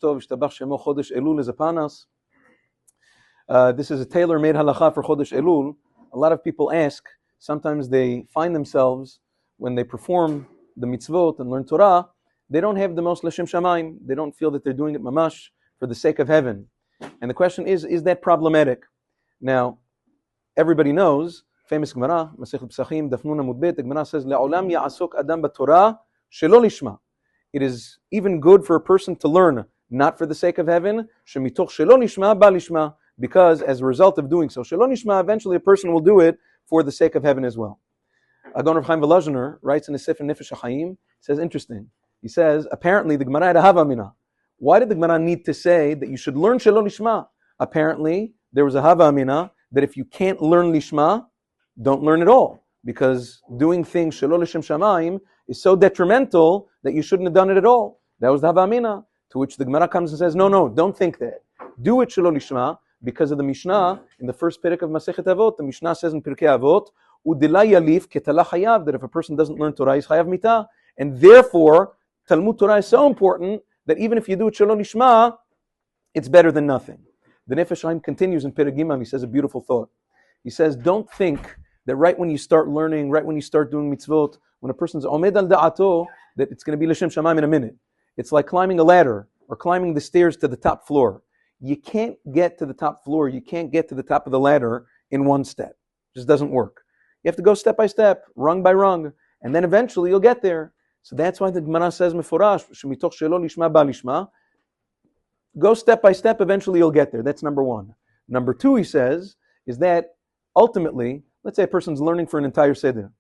Tov, Yishtabach Shemo, Chodesh Elul is upon us. This is a tailor-made halacha for Chodesh Elul. A lot of people ask, sometimes they find themselves, when they perform the mitzvot and learn Torah, they don't have the most L'Shem Shamayim. They don't feel that they're doing it mamash for the sake of heaven. And the question is that problematic? Now, everybody knows, famous Gemara, Masechet Pesachim, Daf Nun Amud Bet, the Gemara says, Le'olam ya'asok adam b'Torah shelo lishma. It is even good for a person to learn, not for the sake of heaven, shemitoch shelo lishma ba lishma, because as a result of doing so, shelo lishma, eventually a person will do it for the sake of heaven as well. Agon Rav Chaim Volozhiner writes in his Sefer Nefesh HaChaim, says, interesting. He says, apparently the Gemara had a hava mina. Why did the Gemara need to say that you should learn shelo lishma? Apparently, there was a hava mina that if you can't learn lishma, don't learn at all. Because doing things shelo l'shem shamayim is so detrimental that you shouldn't have done it at all. That was the hava mina. To which the Gemara comes and says, no, don't think that. Do it shelo lishma, because of the Mishnah, in the first perek of Masechet Avot, the Mishnah says in Pirkei Avot, Udila yalif ketala chayav, that if a person doesn't learn Torah, he's chayav mitah. And therefore, Talmud Torah is so important that even if you do it shelo lishma, it's better than nothing. The Nefesh HaChaim continues in Perek Gimel, he says a beautiful thought. He says, don't think that right when you start learning, right when you start doing mitzvot, when a person's omed al da'ato, that it's going to be l'shem shamayim in a minute. It's like climbing a ladder or climbing the stairs to the top floor. You can't get to the top floor, you can't get to the top of the ladder in one step. It just doesn't work. You have to go step by step, rung by rung, and then eventually you'll get there. So that's why the Gemara says, Meforash, shemitoch shelo lishma ba lishma. Go step by step, eventually you'll get there. That's number one. Number two, he says, is that ultimately, let's say a person's learning for an entire Seder.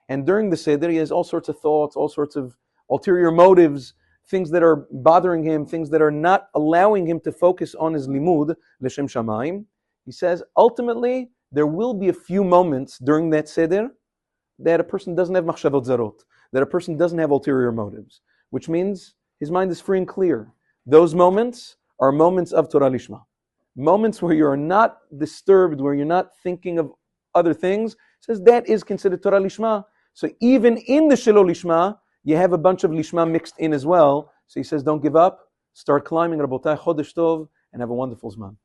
And during the Seder, he has all sorts of thoughts, all sorts of ulterior motives, things that are bothering him, things that are not allowing him to focus on his limud, l'shem shamayim. He says, ultimately, there will be a few moments during that Seder that a person doesn't have machshavot zarot, that a person doesn't have ulterior motives, which means his mind is free and clear. Those moments are moments of Torah lishma. Moments where you're not disturbed, where you're not thinking of other things. He says that is considered Torah lishma. So even in the shelo lishma, you have a bunch of lishma mixed in as well. So he says, don't give up, start climbing, Rabotai, Chodesh Tov, and have a wonderful zman.